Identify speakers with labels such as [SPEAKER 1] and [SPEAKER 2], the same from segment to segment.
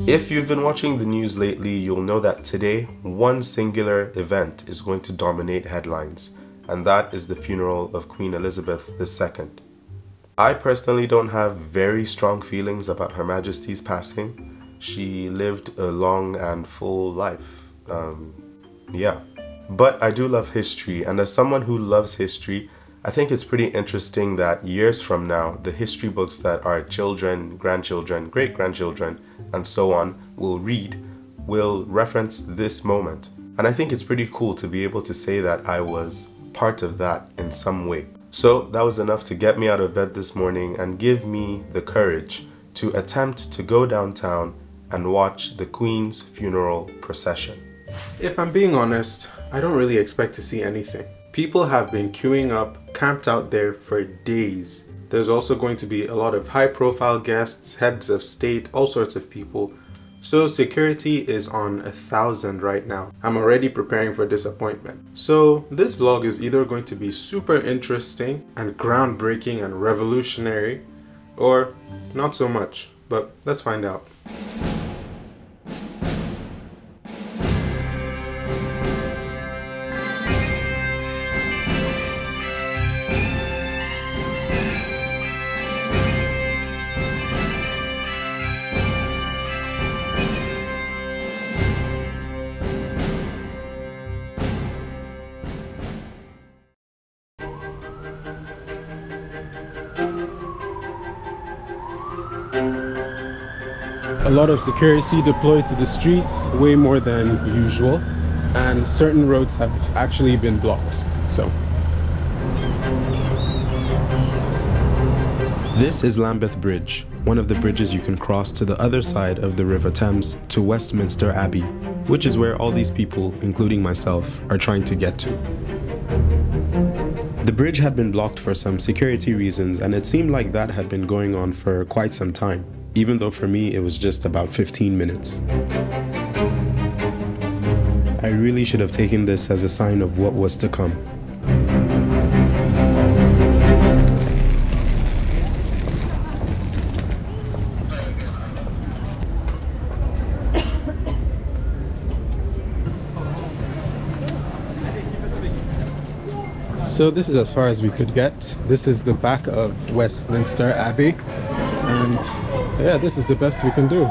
[SPEAKER 1] If you've been watching the news lately, you'll know that today, one singular event is going to dominate headlines, and that is the funeral of Queen Elizabeth II. I personally don't have very strong feelings about Her Majesty's passing. She lived a long and full life. But I do love history, and as someone who loves history, I think it's pretty interesting that years from now, the history books that our children, grandchildren, great-grandchildren, and so on will read will reference this moment. And I think it's pretty cool to be able to say that I was part of that in some way. So that was enough to get me out of bed this morning and give me the courage to attempt to go downtown and watch the Queen's funeral procession. If I'm being honest, I don't really expect to see anything. People have been queuing up, camped out there for days. There's also going to be a lot of high-profile guests, heads of state, all sorts of people. So security is on 1,000 right now. I'm already preparing for disappointment. So this vlog is either going to be super interesting and groundbreaking and revolutionary, or not so much, but let's find out. A lot of security deployed to the streets, way more than usual, and certain roads have actually been blocked. So this is Lambeth Bridge, one of the bridges you can cross to the other side of the River Thames to Westminster Abbey, which is where all these people, including myself, are trying to get to. The bridge had been blocked for some security reasons, and it seemed like that had been going on for quite some time, even though for me it was just about 15 minutes. I really should have taken this as a sign of what was to come. So this is as far as we could get. This is the back of Westminster Abbey, and yeah, this is the best we can do.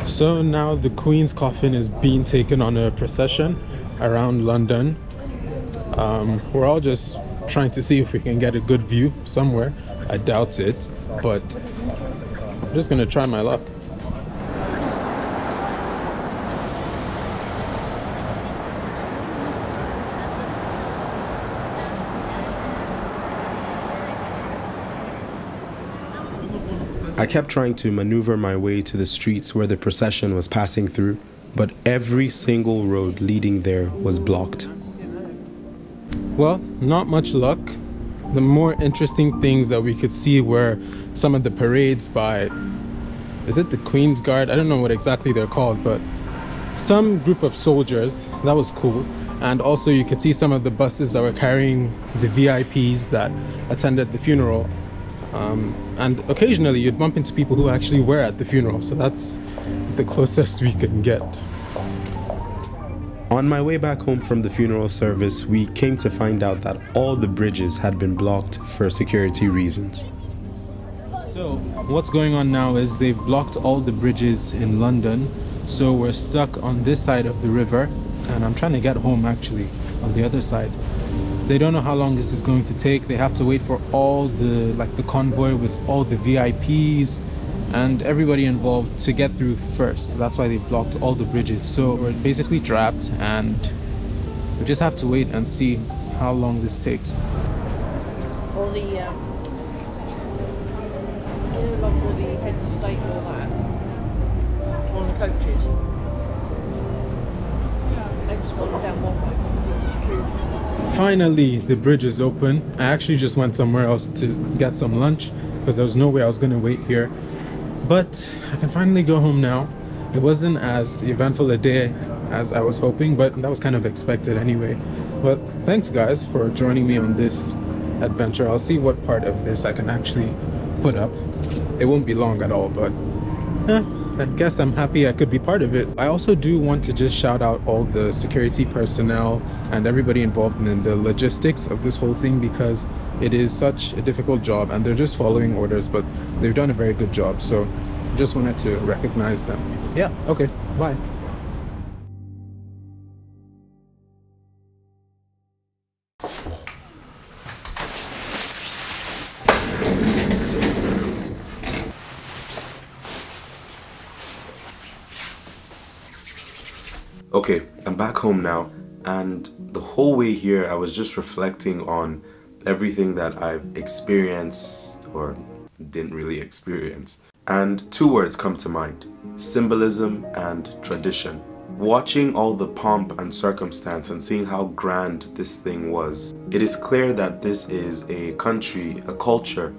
[SPEAKER 1] So now the Queen's coffin is being taken on a procession around London. We're all just trying to see if we can get a good view somewhere. I doubt it, but I'm just gonna try my luck. I kept trying to maneuver my way to the streets where the procession was passing through, but every single road leading there was blocked. Well, not much luck. The more interesting things that we could see were some of the parades by, is it the Queen's Guard? I don't know what exactly they're called, but some group of soldiers. That was cool. And also you could see some of the buses that were carrying the VIPs that attended the funeral. And occasionally you'd bump into people who actually were at the funeral, so that's the closest we could get. On my way back home from the funeral service, we came to find out that all the bridges had been blocked for security reasons.
[SPEAKER 2] So what's going on now is they've blocked all the bridges in London, so we're stuck on this side of the river, and I'm trying to get home actually on the other side. They don't know how long this is going to take. They have to wait for all the convoy with all the VIPs and everybody involved to get through first. That's why they blocked all the bridges. So we're basically trapped, and we just have to wait and see how long this takes.
[SPEAKER 3] All the like all the heads of state and all that on the coaches. They've just gone down one way.
[SPEAKER 2] Finally, the bridge is open. I actually just went somewhere else to get some lunch because there was no way I was going to wait here. But I can finally go home now. It wasn't as eventful a day as I was hoping, but that was kind of expected anyway. But thanks guys for joining me on this adventure. I'll see what part of this I can actually put up. It won't be long at all, but I guess I'm happy I could be part of it. I also do want to just shout out all the security personnel and everybody involved in the logistics of this whole thing, because it is such a difficult job and they're just following orders, but they've done a very good job. So just wanted to recognize them. Yeah, okay, bye.
[SPEAKER 1] Okay, I'm back home now, and the whole way here I was just reflecting on everything that I've experienced or didn't really experience. And two words come to mind: symbolism and tradition. Watching all the pomp and circumstance and seeing how grand this thing was, it is clear that this is a country, a culture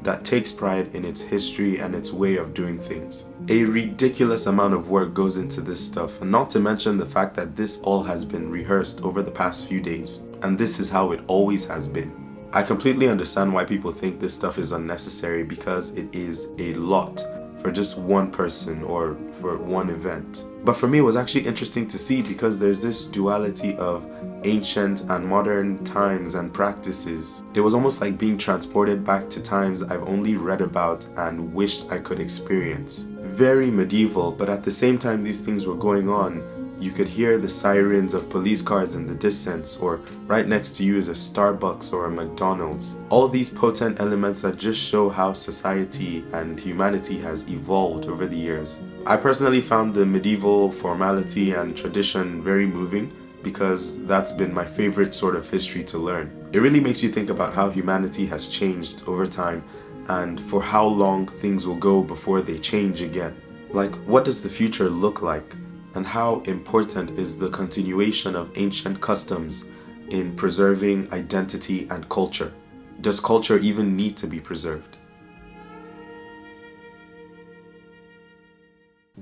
[SPEAKER 1] that takes pride in its history and its way of doing things. A ridiculous amount of work goes into this stuff, and not to mention the fact that this all has been rehearsed over the past few days, and this is how it always has been. I completely understand why people think this stuff is unnecessary, because it is a lot for just one person or for one event. But for me, it was actually interesting to see, because there's this duality of ancient and modern times and practices. It was almost like being transported back to times I've only read about and wished I could experience. Very medieval, but at the same time these things were going on, you could hear the sirens of police cars in the distance, or right next to you is a Starbucks or a McDonald's. All these potent elements that just show how society and humanity has evolved over the years. I personally found the medieval formality and tradition very moving, because that's been my favorite sort of history to learn. It really makes you think about how humanity has changed over time and for how long things will go before they change again. Like, what does the future look like? And how important is the continuation of ancient customs in preserving identity and culture? Does culture even need to be preserved?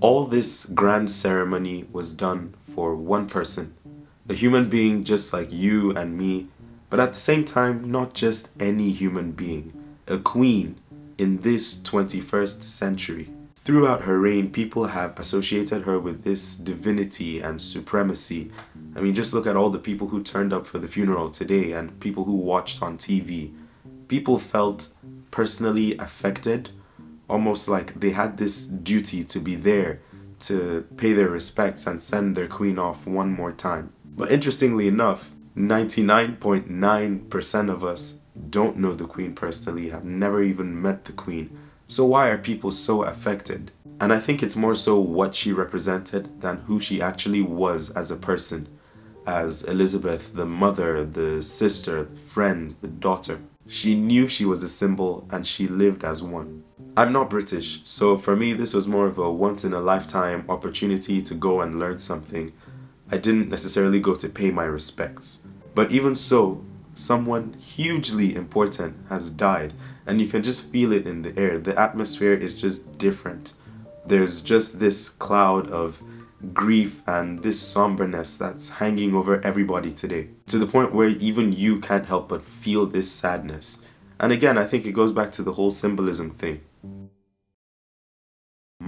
[SPEAKER 1] All this grand ceremony was done for one person. A human being just like you and me, but at the same time, not just any human being. A queen in this 21st century. Throughout her reign, people have associated her with this divinity and supremacy. I mean, just look at all the people who turned up for the funeral today and people who watched on TV. People felt personally affected, almost like they had this duty to be there to pay their respects and send their queen off one more time. But interestingly enough, 99.9% of us don't know the queen personally, have never even met the queen. So why are people so affected? And I think it's more so what she represented than who she actually was as a person. As Elizabeth, the mother, the sister, the friend, the daughter. She knew she was a symbol and she lived as one. I'm not British, so for me this was more of a once-in-a-lifetime opportunity to go and learn something. I didn't necessarily go to pay my respects. But even so, someone hugely important has died, and you can just feel it in the air. The atmosphere is just different. There's just this cloud of grief and this somberness that's hanging over everybody today, to the point where even you can't help but feel this sadness. And again, I think it goes back to the whole symbolism thing.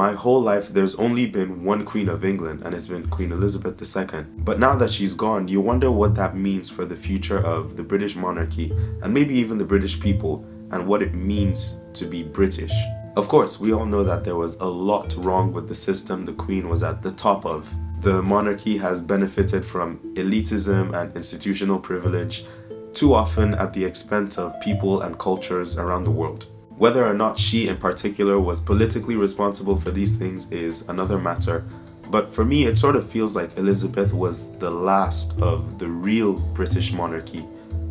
[SPEAKER 1] my whole life there's only been one Queen of England, and it's been Queen Elizabeth II. But now that she's gone, you wonder what that means for the future of the British monarchy, and maybe even the British people, and what it means to be British. Of course, we all know that there was a lot wrong with the system the Queen was at the top of. The monarchy has benefited from elitism and institutional privilege, too often at the expense of people and cultures around the world. Whether or not she in particular was politically responsible for these things is another matter, but for me it sort of feels like Elizabeth was the last of the real British monarchy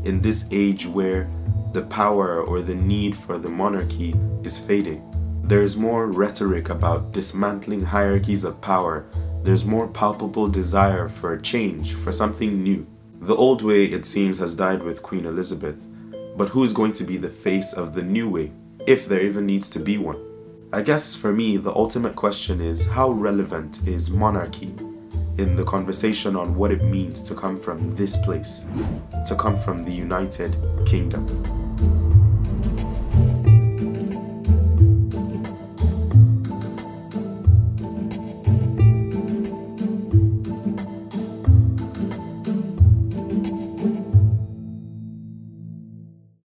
[SPEAKER 1] in this age where the power or the need for the monarchy is fading. There's more rhetoric about dismantling hierarchies of power. There's more palpable desire for change, for something new. The old way, it seems, has died with Queen Elizabeth, but who is going to be the face of the new way, if there even needs to be one? I guess for me, the ultimate question is, how relevant is monarchy in the conversation on what it means to come from this place, to come from the United Kingdom?